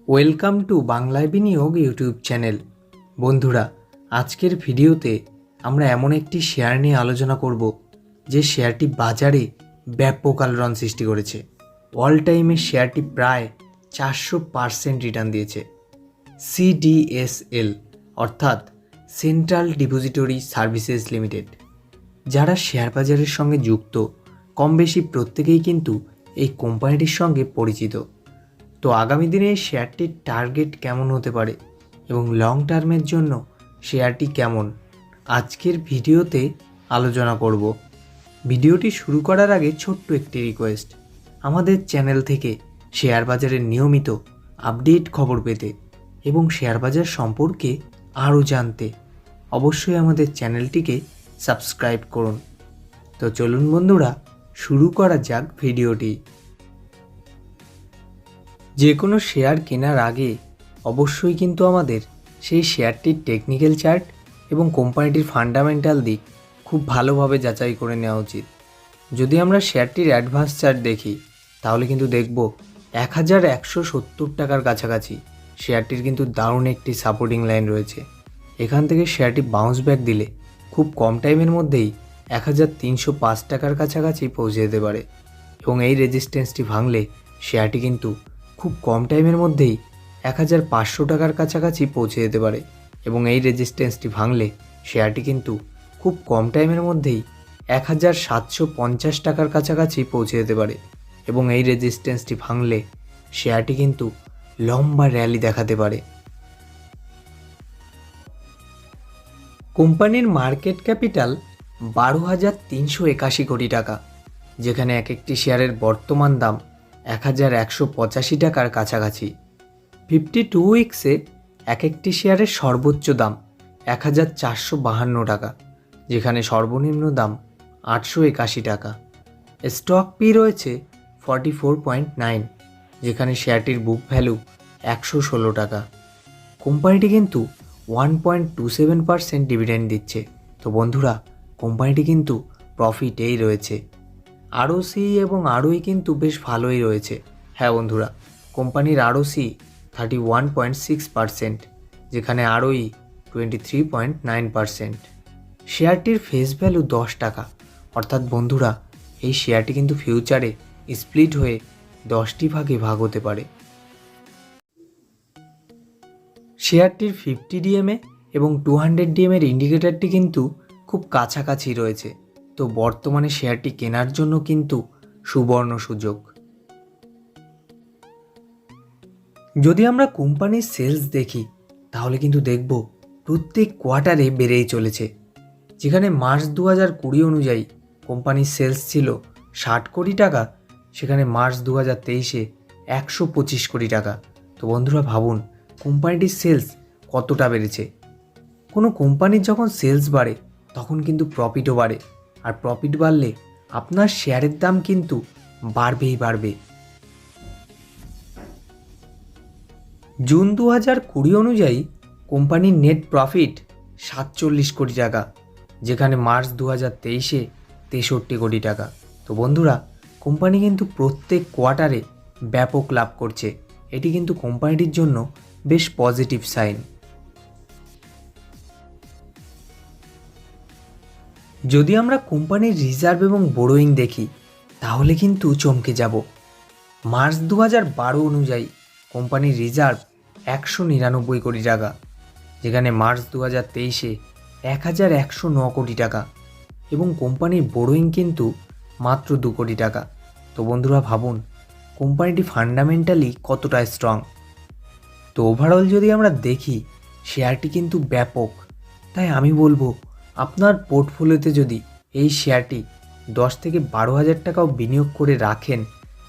Welcome to বাংলায় বিনিয়োগ YouTube channel. বন্ধুরা, আজকের ভিডিওতে আমরা এমন একটি শেয়ার নিয়ে আলোচনা করব যে শেয়ারটি বাজারে ব্যাপক আলোড়ন সৃষ্টি করেছে। অল টাইমে শেয়ারটি প্রায় 400% রিটার্ন দিয়েছে। cdsl অর্থাৎ সেন্ট্রাল ডিপোজিটরি সার্ভিসেস লিমিটেড। যারা শেয়ার বাজারের সঙ্গে যুক্ত কম বেশি প্রত্যেকেই কিন্তু এই কোম্পানিটির সঙ্গে পরিচিত। তো আগামী দিনে এই শেয়ারটির টার্গেট কেমন হতে পারে এবং লং টার্মের জন্য শেয়ারটি কেমন, আজকের ভিডিওতে আলোচনা করব। ভিডিওটি শুরু করার আগে ছোট্ট একটি রিকোয়েস্ট, আমাদের চ্যানেল থেকে শেয়ার বাজারের নিয়মিত আপডেট খবর পেতে এবং শেয়ার বাজার সম্পর্কে আরও জানতে অবশ্যই আমাদের চ্যানেলটিকে সাবস্ক্রাইব করুন। তো চলুন বন্ধুরা, শুরু করা যাক ভিডিওটি। যে কোনো শেয়ার কেনার আগে অবশ্যই কিন্তু আমাদের সেই শেয়ারটির টেকনিক্যাল চার্ট এবং কোম্পানিটির ফান্ডামেন্টাল দিক খুব ভালোভাবে যাচাই করে নেওয়া উচিত। যদি আমরা শেয়ারটির অ্যাডভান্স চার্ট দেখি তাহলে কিন্তু দেখব 1170 টাকার কাছাকাছি শেয়ারটির কিন্তু দারুণ একটি সাপোর্টিং লাইন রয়েছে। এখান থেকে শেয়ারটি বাউন্স ব্যাক দিলে খুব কম টাইমের মধ্যেই 1305 টাকার কাছাকাছি পৌঁছে যেতে পারে এবং এই রেজিস্ট্যান্সটি ভাঙলে শেয়ারটি কিন্তু খুব কম টাইমের মধ্যেই 1500 টাকার কাছাকাছি পৌঁছে যেতে পারে এবং এই রেজিস্ট্যান্সটি ভাঙলে শেয়ারটি কিন্তু খুব কম টাইমের মধ্যেই 1750 টাকার কাছাকাছি পৌঁছে যেতে পারে এবং এই রেজিস্ট্যান্সটি ভাঙলে শেয়ারটি কিন্তু লম্বা র্যালি দেখাতে পারে। কোম্পানির মার্কেট ক্যাপিটাল 12,381 কোটি টাকা, যেখানে এক একটি শেয়ারের বর্তমান দাম 1185 টাকার কাছাকাছি। 52 উইক্সে এক একটি শেয়ারের সর্বোচ্চ দাম 1452 টাকা, যেখানে সর্বনিম্ন দাম 881 টাকা। স্টক পি রয়েছে 44.9, যেখানে শেয়ারটির বুক ভ্যালু 116 টাকা। কোম্পানিটি কিন্তু 1.27% ডিভিডেন্ড দিচ্ছে। তো বন্ধুরা, কোম্পানিটি কিন্তু প্রফিটেই রয়েছে। আরওসি এবং আরওই কিন্তু বেশ ভালোই রয়েছে। হ্যাঁ বন্ধুরা, কোম্পানির আরওসি 31.6%, যেখানে আরওই 23.9%। শেয়ারটির ফেস ভ্যালু 10 টাকা, অর্থাৎ বন্ধুরা এই শেয়ারটি কিন্তু ফিউচারে স্প্লিট হয়ে 10টি ভাগে ভাগ হতে পারে। শেয়ারটির 50 ডিএমএ এবং 200 ডিএমের ইন্ডিকেটরটি কিন্তু খুব কাছাকাছি রয়েছে। তো বর্তমানে শেয়ারটি কেনার জন্য কিন্তু সুবর্ণ সুযোগ। যদি আমরা কোম্পানির সেলস দেখি তাহলে কিন্তু দেখব প্রত্যেক কোয়ার্টারে বেড়েই চলেছে। যেখানে মার্চ 2020 অনুযায়ী কোম্পানির সেলস ছিল 60 কোটি টাকা, সেখানে মার্চ 2023-এ 125 কোটি টাকা। তো বন্ধুরা ভাবুন কোম্পানিটির সেলস কতটা বেড়েছে। কোনো কোম্পানির যখন সেলস বাড়ে তখন কিন্তু প্রফিটও বাড়ে, আর প্রফিট বাড়লে আপনার শেয়ারের দাম কিন্তু বাড়বে। জুন 2020 অনুযায়ী কোম্পানির নেট প্রফিট 47 কোটি টাকা, যেখানে মার্চ 2023-এ 63 কোটি টাকা। তো বন্ধুরা, কোম্পানি কিন্তু প্রত্যেক কোয়ার্টারে ব্যাপক লাভ করছে। এটি কিন্তু কোম্পানিটির জন্য বেশ পজিটিভ সাইন। যদি আমরা কোম্পানির রিজার্ভ এবং বোরোয়িং দেখি তাহলে কিন্তু চমকে যাব। মার্চ 2012 অনুযায়ী কোম্পানির রিজার্ভ 199 কোটি টাকা, যেখানে মার্চ 2023-এ 1109 কোটি টাকা এবং কোম্পানির বোরোয়িং কিন্তু মাত্র 2 কোটি টাকা। তো বন্ধুরা ভাবুন কোম্পানিটি ফান্ডামেন্টালি কতটা স্ট্রং। তো ওভারঅল যদি আমরা দেখি শেয়ারটি কিন্তু ব্যাপক। তাই আমি বলবো আপনার পোর্টফোলিওতে যদি এই শেয়ারটি 10 থেকে 12,000 টাকাও বিনিয়োগ করে রাখেন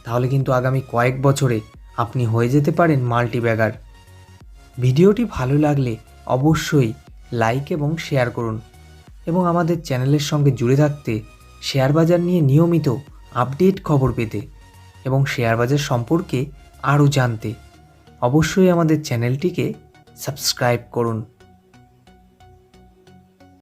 তাহলে কিন্তু আগামী কয়েক বছরে আপনি হয়ে যেতে পারেন মাল্টিব্যাগার। ভিডিওটি ভালো লাগলে অবশ্যই লাইক এবং শেয়ার করুন এবং আমাদের চ্যানেলের সঙ্গে জুড়ে থাকতে, শেয়ার বাজার নিয়ে নিয়মিত আপডেট খবর পেতে এবং শেয়ার বাজার সম্পর্কে আরও জানতে অবশ্যই আমাদের চ্যানেলটিকে সাবস্ক্রাইব করুন।